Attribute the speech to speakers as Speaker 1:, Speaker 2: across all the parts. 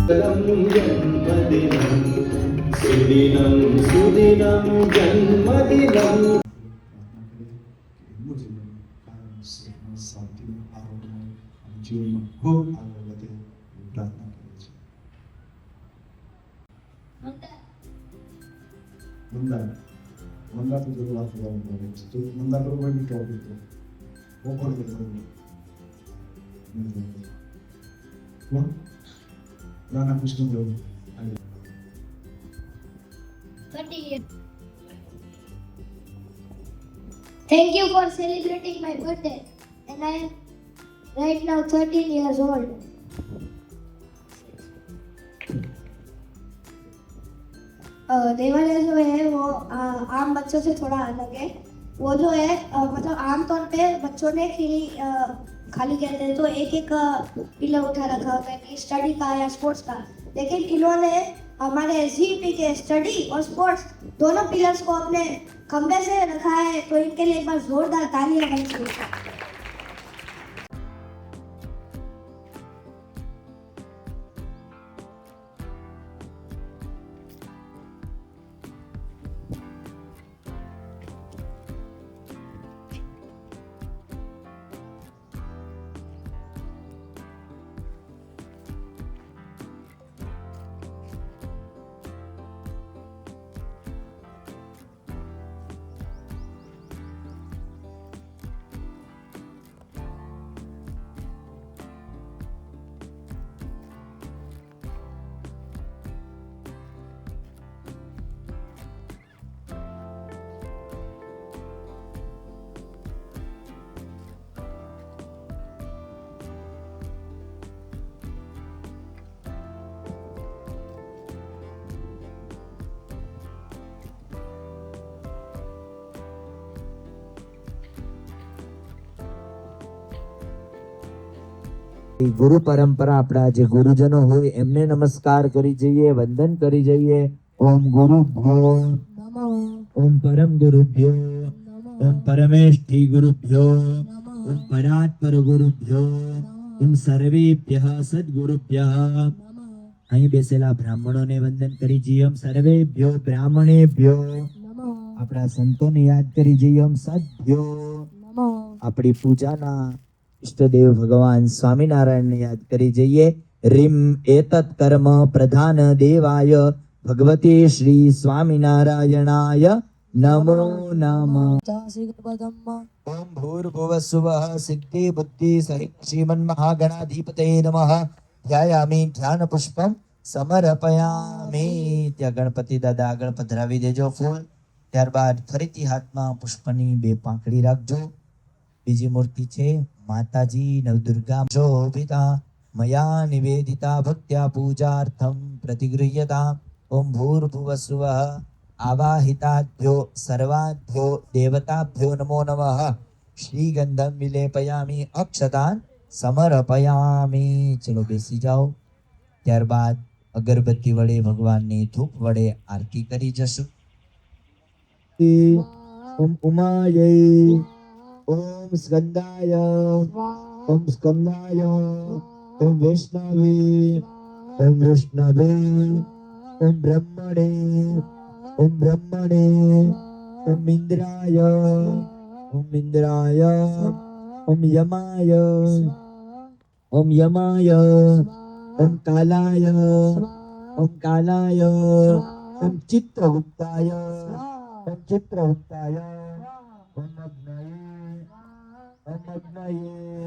Speaker 1: जन्मदिनं सुदिनं सुदिनं जन्मदिनं जीवનમાં ખૂબ આગળ વધે પ્રાર્થના કરીએ છીએ. મંદા તો જરૂર વાત કરવાનું પડે છે. તો મંદા કરવાની ટોપિક તો ઓપન કરવાનું. રાણા કૃષ્ણ દેવ
Speaker 2: 30 years. Thank you for celebrating my birthday. And I am right now 13 years old. देवालय जो है वो आम बच्चों से थोड़ा अलग है. वो जो है मतलब आमतौर पे बच्चों ने खाली कहते हैं तो एक एक पिलर उठा रखा होता है, स्टडी का या स्पोर्ट्स का. लेकिन इन्होंने हमारे एसजीपी के स्टडी और स्पोर्ट्स दोनों पिलर्स को अपने खंबे से रखा है. तो इनके लिए एक बार जोरदार तालियां बजाइए.
Speaker 3: ગુરુ પરંપરા આપણા જે ગુરુજનો હોય એમને નમસ્કાર કરી જઈએ, વંદન કરી જઈએ. ઓમ ગુરુભ્યો નમઃ, ઓમ પરમ ગુરુભ્યો નમઃ, ઓમ પરમેષ્ઠી ગુરુભ્યો નમઃ, ઓમ પરાત્પર ગુરુભ્યો નમઃ, ઓમ સર્વેભ્યઃ સદ્ગુરુભ્યઃ નમઃ. અહીં બેસેલા બ્રાહ્મણોને વંદન કરી જઈએ. ઓમ સર્વેભ્યો બ્રાહ્મણેભ્યો નમઃ. આપણા સંતોને યાદ કરી જઈએ. ઓમ સદ્ભ્યો નમઃ. આપણી પૂજાના इष्टदेव भगवान स्वामीनारायण ने याद करी जाइए. रिम एतत् कर्म प्रधान देवाय भगवते श्री स्वामीनारायणाय नमो नमः. ओम भूर्भुवस्सुवः सिद्धि बुद्धि सहित श्रीमन्महागणाधिपतये नमः. ध्यायामि ध्यान पुष्पम समर्पयामि. त्या गणपति दादा આગળ પધરાવી દેજો ફૂલ. ત્યારબાદ ફરીથી હાથમાં પુષ્પની બે પાંખડી રાખજો. બીજી મૂર્તિ છે माताजी नवदुर्गा शोभिता मया निवेदिता भक्त्या पूजार्थं प्रतिगृह्यता. ओम भूर्भुवस्सुवः आवाहिताभ्यो सर्वाभ्यो देवताभ्यो नमो नमः. श्रीगंधं विलेपयामि अक्षतान् समर्पयामि. चलो बेसी जाओ. ત્યારબાદ અગરબત્તી વડે ભગવાનની ધૂપ વડે આરતી કરી જશું. ઓમ ઉમાય, ओम स्कंदाय, ओम स्कंदाय, ओम वैष्णवे, ओम वैष्णवे, ओम ब्रह्मणे, ओम ब्रह्मणे, ओम इंद्राय, ओम इंद्राय, ओम यमाय, ओम यमाय, ओम कालाय, ओम कालाय, ओम चित्रगुप्ताय, ओम चित्रगुप्ताय,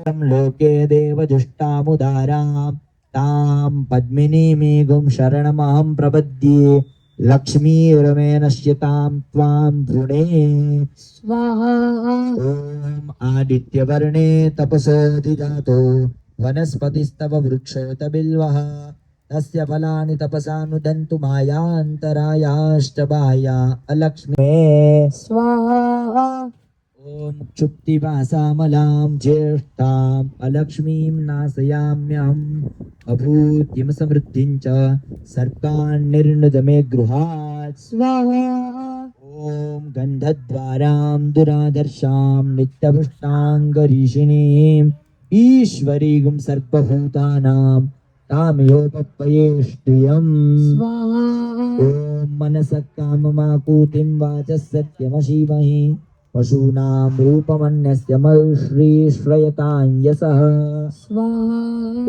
Speaker 3: ओम लोके देवजुष्टामुदारां तां पद्मिनीमेघं शरणमहं प्रपद्ये. लक्ष्मीर्मे नश्यतां त्वां धृणे स्वाहा. ॐ आदित्यवर्णे तपसोऽधिजातो वनस्पतिस्तव वृक्षोत बिल्वः. तस्य फलानि तपसा नुदन्तु मायान्तरायाश्च बाह्या अलक्ष्मी स्वाहा. ओम क्षुप्तिवासामलां ज्येष्ठाम् अलक्ष्मीं नाशयाम्यहम्. अभूतिं समृद्धिं च सर्पान् निर्नुदमे गृहात् स्वाहा. ओम गन्धद्वारां दुरादर्शां नित्यपुष्टाङ्गरीषिणीम् ईश्वरीं सर्वभूतानां तामिहोपप्पये श्रियम्
Speaker 4: स्वाहा
Speaker 3: ॐ मनसः काममाकूतिं वाचः सत्यमशीमहि पशूनां रूपमन्यस्य श्रीश्रयतां यशः
Speaker 4: स्वाहा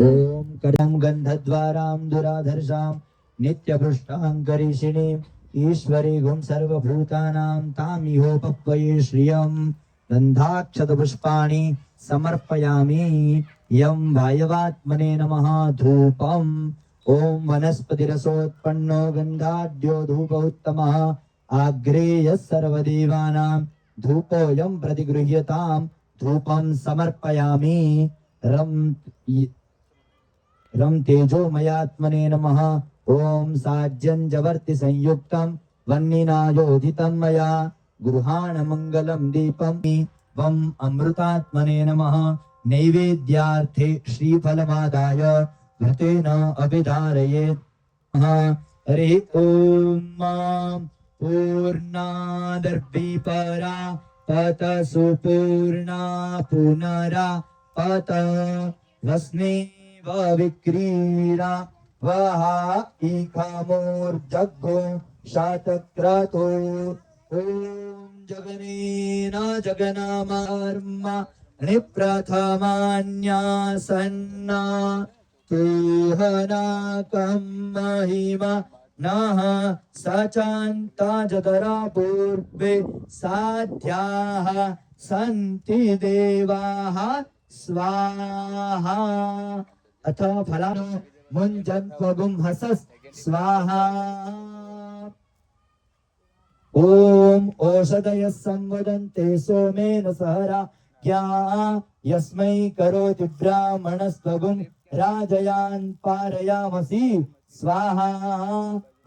Speaker 3: ॐ करं गन्धद्वारां दुराधर्षां नित्यभृष्टां करिषिणीम् ईश्वरीगुं सर्वभूतानां तामिहोपप्पये श्रियं गन्धाक्षतपुष्पाणि समर्पयामि यं वायवात्मने नमः धूपम् ॐ वनस्पतिरसोत्पन्नो गन्धाढ्यो धूप उत्तमः आग्रेयः सर्वदेवानां धूपोऽयं प्रतिगृह्यतां धूपं समर्पयामि रं तेजोमयात्मने नमः ॐ साज्यं जवर्ति संयुक्तं वह्निनायोधितं मया गृहाण मङ्गलं दीपं वं अमृतात्मने नमः नैवेद्यार्थे श्रीफलमादाय घृतेन अभिधारयेत् हरि ॐ पूर्णादर्भिपरा पत सुपूर्णा पुनरा पत वस्नेव विक्रीडा वहा इखामोर्जग्गो शातक्रतो ॐ जगनेन जगनामार्मा निप्रथमान्यासन्ना तेहनाकं महिमा नः सचान्ता जदरा पूर्वे साध्याः सन्ति देवाः स्वाहा अथ फलानो मुञ्जन्त्वगुं हसस् स्वाहा ॐ ओषधयः संवदन्ते सोमेन सहरा क्या यस्मै करोति ब्राह्मणस्त्वगुं राजयान् पारयामसि स्वाहा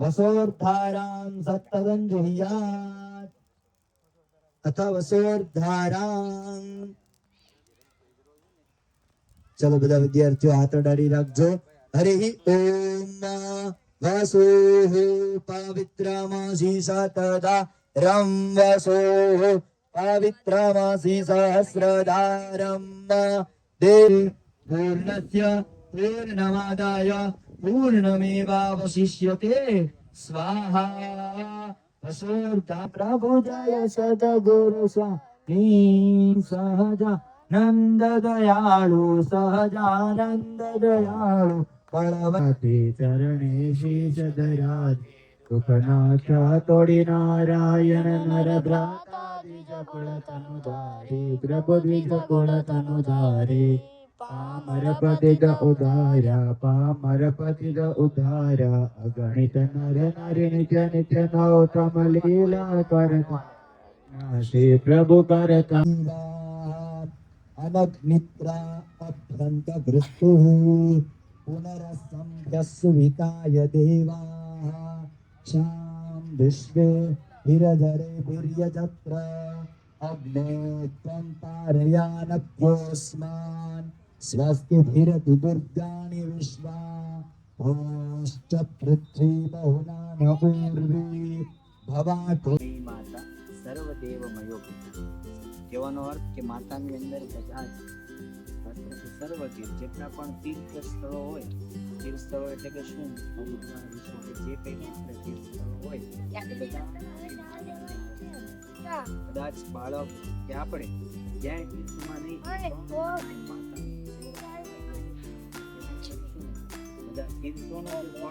Speaker 3: वसोर्धारां सत्तदञ्जुह्यात् अथ वसोर्धारां चलो બધા વિદ્યાર્થીઓ હાથ અડાડી રાખજો હરિ ઓમ વસુઃ પવિત્રમાસી સતદા રમ વસુઃ પવિત્રમાસી સહસ્રધારમ દેવી પૂર્ણસ્ય પૂર્ણમાદાય पूर्णमेवावशिष्यते स्वाहा वसोर्धा प्रभुजय सद्गुरु स्वामी सहजा नंद दयाळु सहजानंद दयाळु पळवते चरणे शीश धराज सुखनाथ तोडी नारायण नर भ्राता द्विज कुळ तनुधारे प्रभु द्विज कुळ तनुधारे पामरपतित उदारा अगणित नर नारी नित्य नित्य नौतम लीला करता श्री प्रभु करता अनग्नित्रा अभ्यंत भृस्तुः पुनरसंभ्यसुविताय देवाः शां विश्वे विरजरे वीर्यजत्र अग्ने त्वं पारयानभ्योऽस्मान् स्वस्ति धीरतु दुर्गाणि विश्वा भोश्च पृथ्वी बहुना न पूर्वी भवातु
Speaker 5: માતા સર્વદેવમયો કહેવાનો અર્થ કે માતાની અંદર બધા જ સર્વ તીર્થ જેટલા પણ તીર્થ સ્થળો હોય તીર્થ સ્થળો એટલે કે શું વિશ્વ કે જે કંઈ આપણે તીર્થ સ્થળો હોય કદાચ બાળક કે આપણે ક્યાંય તીર્થમાં નહીં બધા તીર્થોનો જે ફળ હોય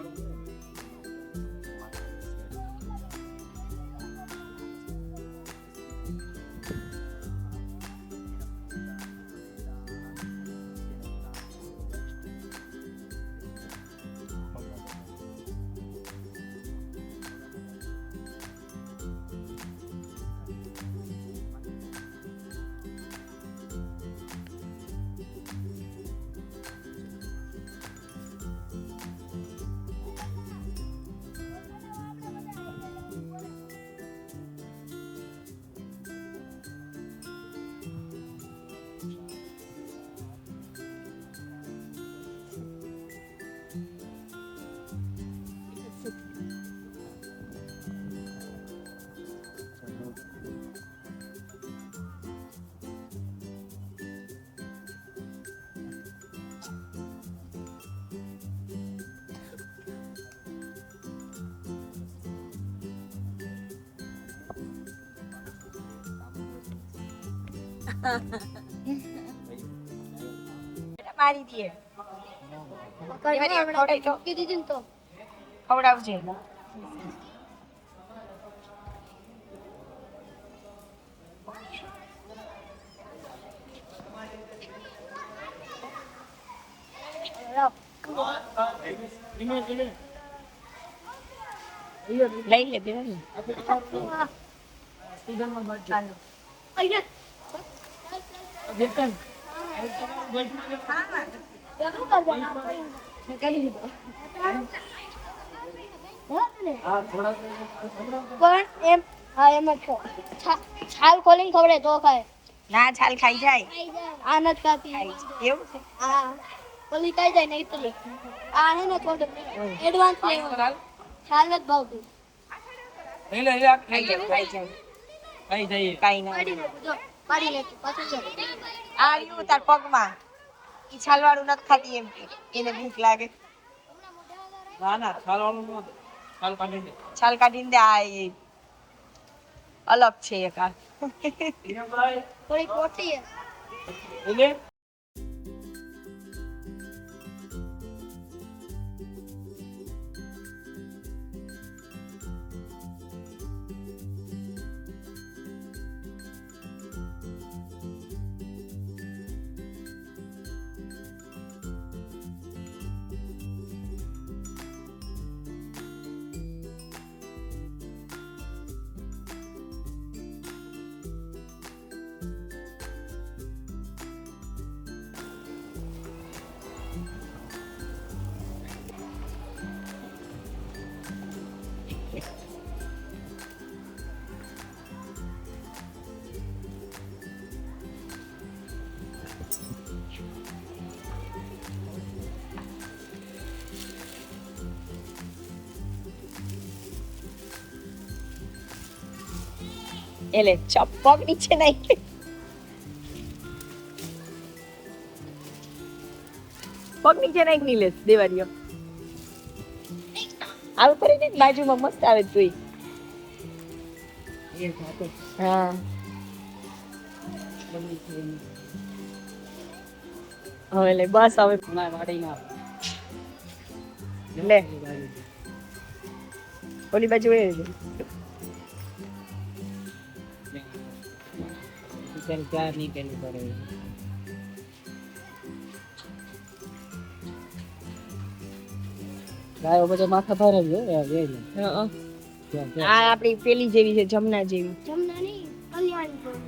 Speaker 6: મારી દે
Speaker 2: મૂકી દીધી ને તો
Speaker 6: ખવડાવજે લઈ લે બેન
Speaker 2: પણ એમ હા એમ જ છો છાલ ખોલીને ખવડે તો ખાય
Speaker 6: ના છાલ ખાઈ જાય
Speaker 2: આ નથી ખાતી
Speaker 6: એવું છે
Speaker 2: હા ઓલી ખાઈ જાય નહીં તો આ હે ને થોડું એડવાન્સ લેવલ છાલ જ ભાવતું
Speaker 6: ખાઈ જાય કાઈ ના
Speaker 2: પાડી નાખું જો પાડી નાખું પાછું છે
Speaker 6: આ રહ્યું તાર પગમાં ઈ છાલવાળું નથી ખાતી એમ કે એને ભૂખ લાગે છાલ કાઢીને દે આ એ અલગ છે એક આ
Speaker 2: થોડી પોટી હે
Speaker 6: એટલે ચપક નીચે નાખી પગ નીચે નાખી લે દેવારીઓ આવું કરીને બાજુમાં મસ્ત આવે જોઈ હા હવે લે બસ હવે લે ઓલી બાજુ એ આ આપડી પેલી જેવી છે જમના જેવી
Speaker 2: જમના નહીં કલ્યાણ